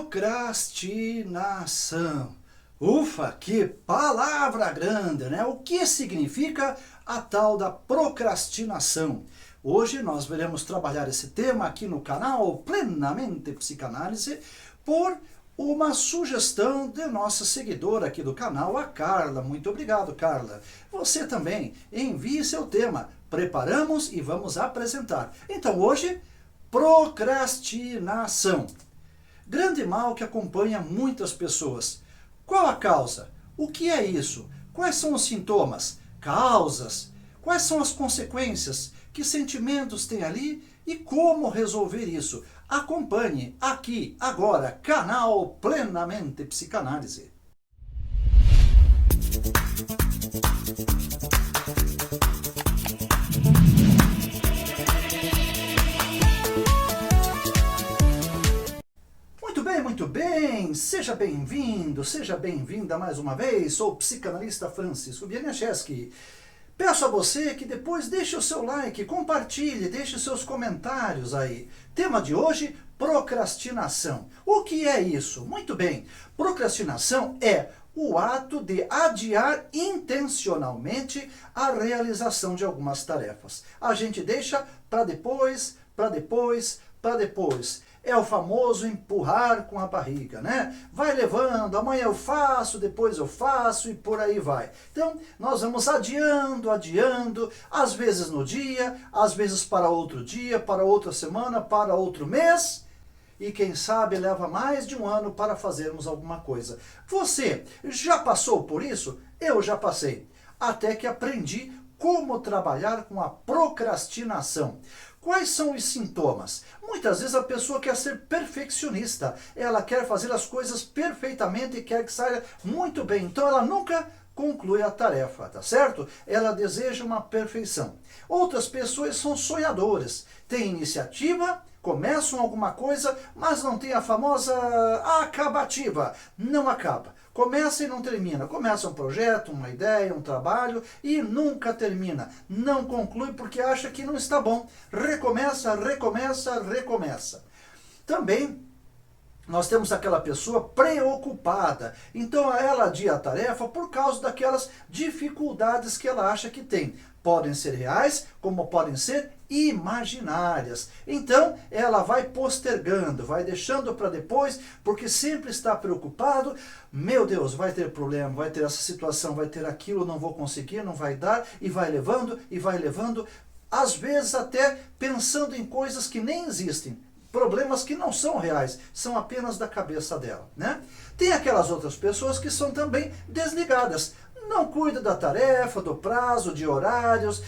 Procrastinação. Ufa, que palavra grande, né? O que significa a tal da procrastinação? Hoje nós veremos trabalhar esse tema aqui no canal Plenamente Psicanálise por uma sugestão de nossa seguidora aqui do canal, a Carla. Muito obrigado, Carla. Você também envie seu tema. Preparamos e vamos apresentar. Então hoje, procrastinação. Grande mal que acompanha muitas pessoas. Qual a causa? O que é isso? Quais são os sintomas? Causas? Quais são as consequências? Que sentimentos tem ali? E como resolver isso? Acompanhe aqui, agora, canal Plenamente Psicanálise. Muito bem, seja bem-vindo, seja bem-vinda mais uma vez. Sou o psicanalista Francisco Bieniacheski. Peço a você que depois deixe o seu like, compartilhe, deixe seus comentários aí. Tema de hoje, procrastinação. O que é isso? Muito bem, procrastinação é o ato de adiar intencionalmente a realização de algumas tarefas. A gente deixa para depois, para depois, para depois. É o famoso empurrar com a barriga, né? Vai levando, amanhã eu faço, depois eu faço e por aí vai. Então, nós vamos adiando, às vezes no dia, às vezes para outro dia, para outra semana, para outro mês. E quem sabe leva mais de um ano para fazermos alguma coisa. Você já passou por isso? Eu já passei. Até que aprendi como trabalhar com a procrastinação. Quais são os sintomas? Muitas vezes a pessoa quer ser perfeccionista, ela quer fazer as coisas perfeitamente e quer que saia muito bem, então ela nunca conclui a tarefa, tá certo? Ela deseja uma perfeição. Outras pessoas são sonhadoras, têm iniciativa, começam alguma coisa, mas não tem a famosa acabativa, não acaba. Começa e não termina. Começa um projeto, uma ideia, um trabalho e nunca termina. Não conclui porque acha que não está bom. Recomeça, recomeça, recomeça. Também nós temos aquela pessoa preocupada. Então ela adia a tarefa por causa daquelas dificuldades que ela acha que tem. Podem ser reais, como podem ser imaginárias. Então, ela vai postergando, vai deixando para depois, porque sempre está preocupado. Meu Deus, vai ter problema, vai ter essa situação, vai ter aquilo, não vou conseguir, não vai dar, e vai levando, e vai levando. Às vezes até pensando em coisas que nem existem. Problemas que não são reais, são apenas da cabeça dela, né? Tem aquelas outras pessoas que são também desligadas. Não cuida da tarefa, do prazo, de horários,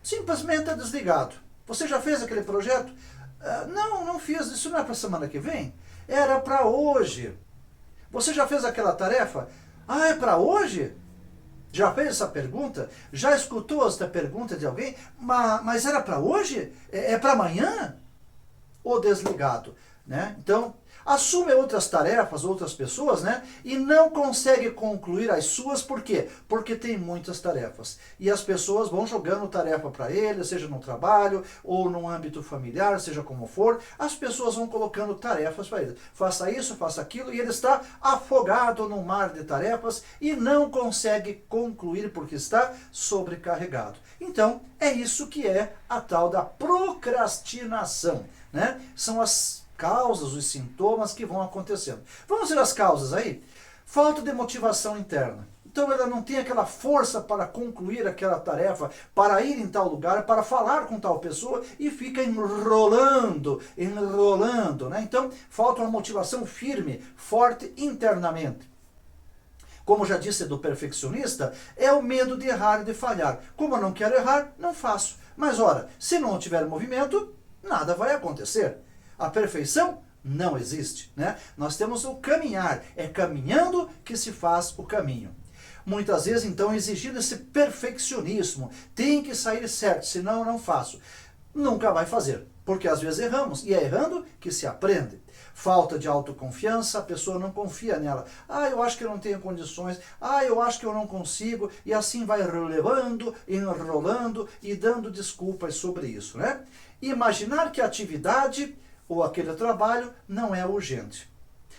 simplesmente é desligado. Você já fez aquele projeto? Não fiz, isso não é para a semana que vem? Era para hoje. Você já fez aquela tarefa? É para hoje? Já fez essa pergunta? Já escutou esta pergunta de alguém? Mas era para hoje? É para amanhã? Ou desligado, né? Então, assume outras tarefas, outras pessoas, né? E não consegue concluir as suas, por quê? Porque tem muitas tarefas. E as pessoas vão jogando tarefa para ele, seja no trabalho, ou no âmbito familiar, seja como for, as pessoas vão colocando tarefas para ele. Faça isso, faça aquilo, e ele está afogado no mar de tarefas e não consegue concluir porque está sobrecarregado. Então, é isso que é a tal da procrastinação, né? São as causas, os sintomas que vão acontecendo. Vamos ver as causas aí? Falta de motivação interna. Então ela não tem aquela força para concluir aquela tarefa, para ir em tal lugar, para falar com tal pessoa e fica enrolando, né? Então falta uma motivação firme, forte internamente. Como já disse do perfeccionista, é o medo de errar e de falhar. Como eu não quero errar, não faço. Mas ora, se não tiver movimento, nada vai acontecer. A perfeição não existe, né? Nós temos o caminhar, é caminhando que se faz o caminho. Muitas vezes, então, exigindo esse perfeccionismo, tem que sair certo, senão eu não faço. Nunca vai fazer, porque às vezes erramos, e é errando que se aprende. Falta de autoconfiança, a pessoa não confia nela. Eu acho que eu não tenho condições, eu acho que eu não consigo, e assim vai relevando, enrolando e dando desculpas sobre isso, né? Imaginar que a atividade ou aquele trabalho não é urgente.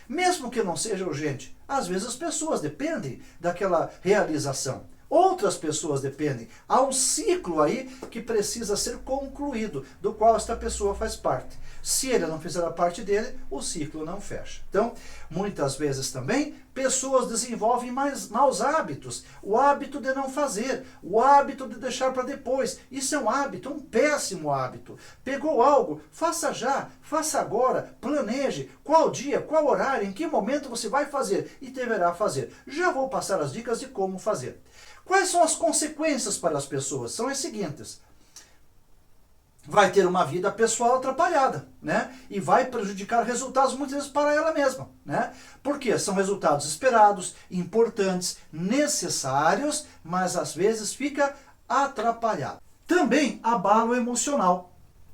Mesmo que não seja urgente, às vezes as pessoas dependem daquela realização. Outras pessoas dependem. Há um ciclo aí que precisa ser concluído, do qual esta pessoa faz parte. Se ele não fizer a parte dele, o ciclo não fecha. Então, muitas vezes também, pessoas desenvolvem maus hábitos. O hábito de não fazer, o hábito de deixar para depois. Isso é um hábito, um péssimo hábito. Pegou algo, faça já, faça agora, planeje qual dia, qual horário, em que momento você vai fazer e deverá fazer. Já vou passar as dicas de como fazer. Quais são as consequências para as pessoas? São as seguintes. Vai ter uma vida pessoal atrapalhada, né? E vai prejudicar resultados muitas vezes para ela mesma, né? Porque são resultados esperados, importantes, necessários, mas às vezes fica atrapalhado. Também abalo emocional,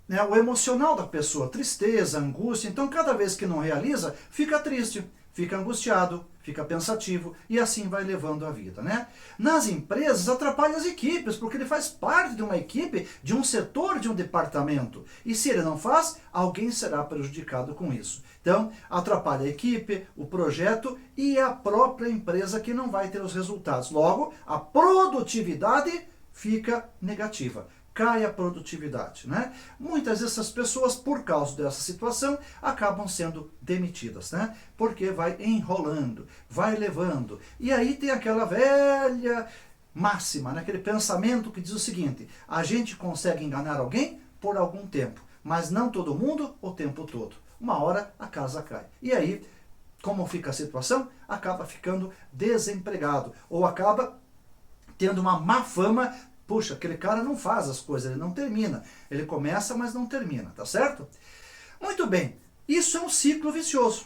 né? O emocional da pessoa, tristeza, angústia. Então, cada vez que não realiza, fica triste, fica angustiado, fica pensativo e assim vai levando a vida, né? Nas empresas atrapalha as equipes, porque ele faz parte de uma equipe, de um setor, de um departamento. E se ele não faz, alguém será prejudicado com isso. Então, atrapalha a equipe, o projeto e a própria empresa que não vai ter os resultados. Logo, a produtividade fica negativa. Cai a produtividade, né? Muitas dessas pessoas, por causa dessa situação, acabam sendo demitidas, né? Porque vai enrolando, vai levando. E aí tem aquela velha máxima, né? Aquele pensamento que diz o seguinte: a gente consegue enganar alguém por algum tempo, mas não todo mundo o tempo todo. Uma hora a casa cai. E aí, como fica a situação? Acaba ficando desempregado, ou acaba tendo uma má fama. Puxa, aquele cara não faz as coisas, ele não termina. Ele começa, mas não termina, tá certo? Muito bem, isso é um ciclo vicioso.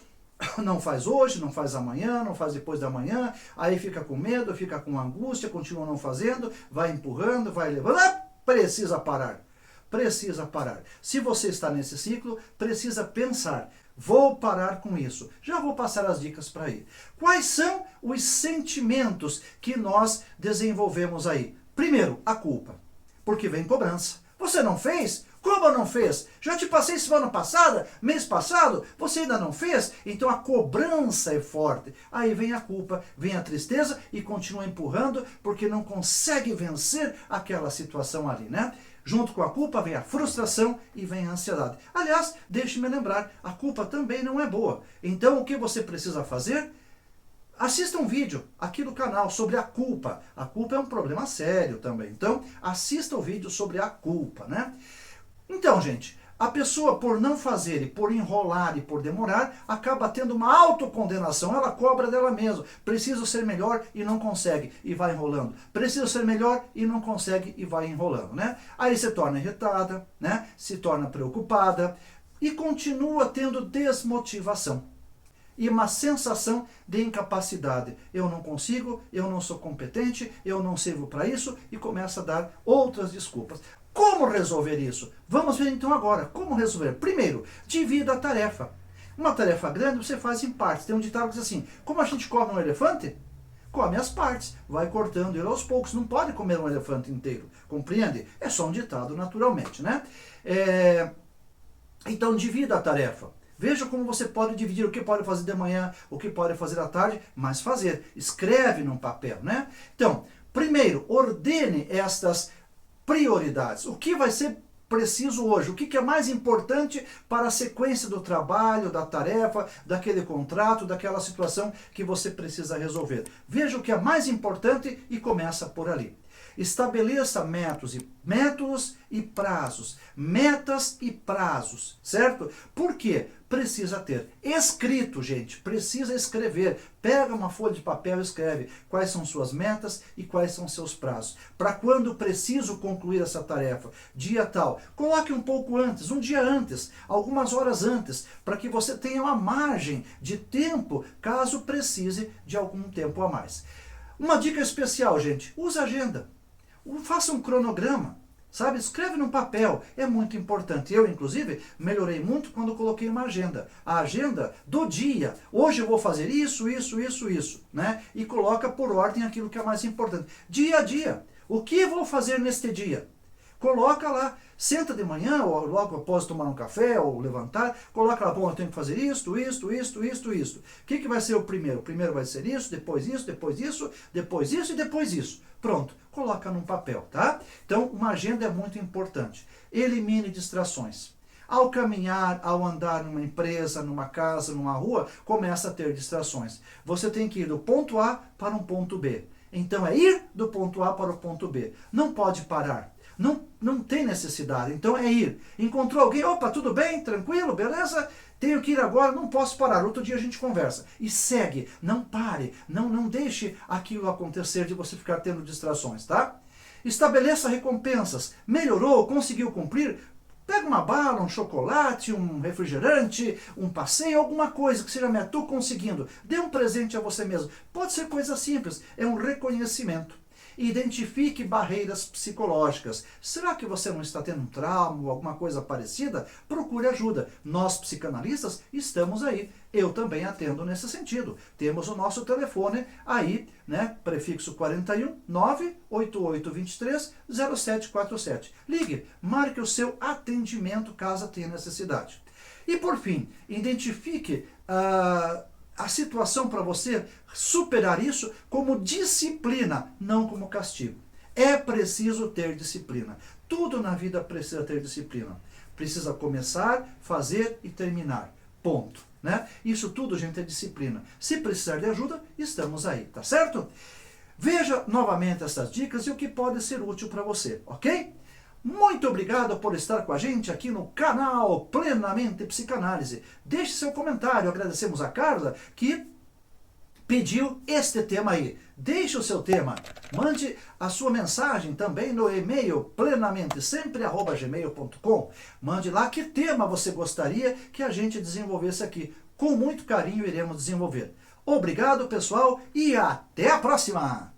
Não faz hoje, não faz amanhã, não faz depois da manhã, aí fica com medo, fica com angústia, continua não fazendo, vai empurrando, vai levando. Precisa parar. Precisa parar. Se você está nesse ciclo, precisa pensar. Vou parar com isso. Já vou passar as dicas para aí. Quais são os sentimentos que nós desenvolvemos aí? Primeiro, a culpa, porque vem cobrança. Você não fez? Como não fez? Já te passei semana passada, mês passado, você ainda não fez? Então a cobrança é forte. Aí vem a culpa, vem a tristeza e continua empurrando porque não consegue vencer aquela situação ali, né? Junto com a culpa vem a frustração e vem a ansiedade. Aliás, deixe-me lembrar, a culpa também não é boa. Então o que você precisa fazer? Assista um vídeo aqui do canal sobre a culpa. A culpa é um problema sério também. Então, assista o vídeo sobre a culpa, né? Então, gente, a pessoa por não fazer e por enrolar e por demorar, acaba tendo uma autocondenação. Ela cobra dela mesma. Preciso ser melhor e não consegue e vai enrolando. Preciso ser melhor e não consegue e vai enrolando, né? Aí se torna irritada, né? Se torna preocupada e continua tendo desmotivação. E uma sensação de incapacidade. Eu não consigo, eu não sou competente, eu não sirvo para isso, e começa a dar outras desculpas. Como resolver isso? Vamos ver então agora. Como resolver? Primeiro, divida a tarefa. Uma tarefa grande você faz em partes. Tem um ditado que diz assim: como a gente come um elefante? Come as partes, vai cortando ele aos poucos. Não pode comer um elefante inteiro, compreende? É só um ditado, naturalmente, né? Então divida a tarefa. Veja como você pode dividir o que pode fazer de manhã, o que pode fazer à tarde, mas fazer. Escreve num papel, né? Então, primeiro, ordene estas prioridades. O que vai ser preciso hoje? O que é mais importante para a sequência do trabalho, da tarefa, daquele contrato, daquela situação que você precisa resolver? Veja o que é mais importante e começa por ali. Estabeleça métodos e prazos. Metas e prazos, certo? Por quê? Precisa ter escrito, gente. Precisa escrever. Pega uma folha de papel e escreve quais são suas metas e quais são seus prazos. Para quando preciso concluir essa tarefa? Dia tal. Coloque um pouco antes, um dia antes, algumas horas antes, para que você tenha uma margem de tempo caso precise de algum tempo a mais. Uma dica especial, gente. Use agenda. Faça um cronograma, sabe? Escreve num papel, é muito importante. Eu, inclusive, melhorei muito quando coloquei uma agenda. A agenda do dia. Hoje eu vou fazer isso, né? E coloca por ordem aquilo que é mais importante. Dia a dia. O que vou fazer neste dia? Coloca lá, senta de manhã, ou logo após tomar um café, ou levantar, coloca lá, bom, eu tenho que fazer isto. O que vai ser o primeiro? O primeiro vai ser isso, depois isso, depois isso, depois isso e depois isso. Pronto, coloca num papel, tá? Então, uma agenda é muito importante. Elimine distrações. Ao caminhar, ao andar numa empresa, numa casa, numa rua, começa a ter distrações. Você tem que ir do ponto A para um ponto B. Então é ir do ponto A para o ponto B. Não pode parar. Não tem necessidade. Então é ir. Encontrou alguém, opa, tudo bem, tranquilo, beleza? Tenho que ir agora, não posso parar. Outro dia a gente conversa. E segue, não pare, não deixe aquilo acontecer de você ficar tendo distrações, tá? Estabeleça recompensas. Melhorou, conseguiu cumprir? Pega uma bala, um chocolate, um refrigerante, um passeio, alguma coisa que seja, estou conseguindo. Dê um presente a você mesmo. Pode ser coisa simples, é um reconhecimento. Identifique barreiras psicológicas. Será que você não está tendo um trauma ou alguma coisa parecida? Procure ajuda. Nós, psicanalistas, estamos aí. Eu também atendo nesse sentido. Temos o nosso telefone aí, né? Prefixo 41 98823 0747. Ligue, marque o seu atendimento caso tenha necessidade. E por fim, identifique a situação para você superar isso como disciplina, não como castigo. É preciso ter disciplina. Tudo na vida precisa ter disciplina. Precisa começar, fazer e terminar. Ponto. Né? Isso tudo, gente, é disciplina. Se precisar de ajuda, estamos aí, tá certo? Veja novamente essas dicas e o que pode ser útil para você, ok? Muito obrigado por estar com a gente aqui no canal Plenamente Psicanálise. Deixe seu comentário. Agradecemos a Carla que pediu este tema aí. Deixe o seu tema. Mande a sua mensagem também no e-mail plenamentesempre@gmail.com. Mande lá que tema você gostaria que a gente desenvolvesse aqui. Com muito carinho iremos desenvolver. Obrigado, pessoal, e até a próxima!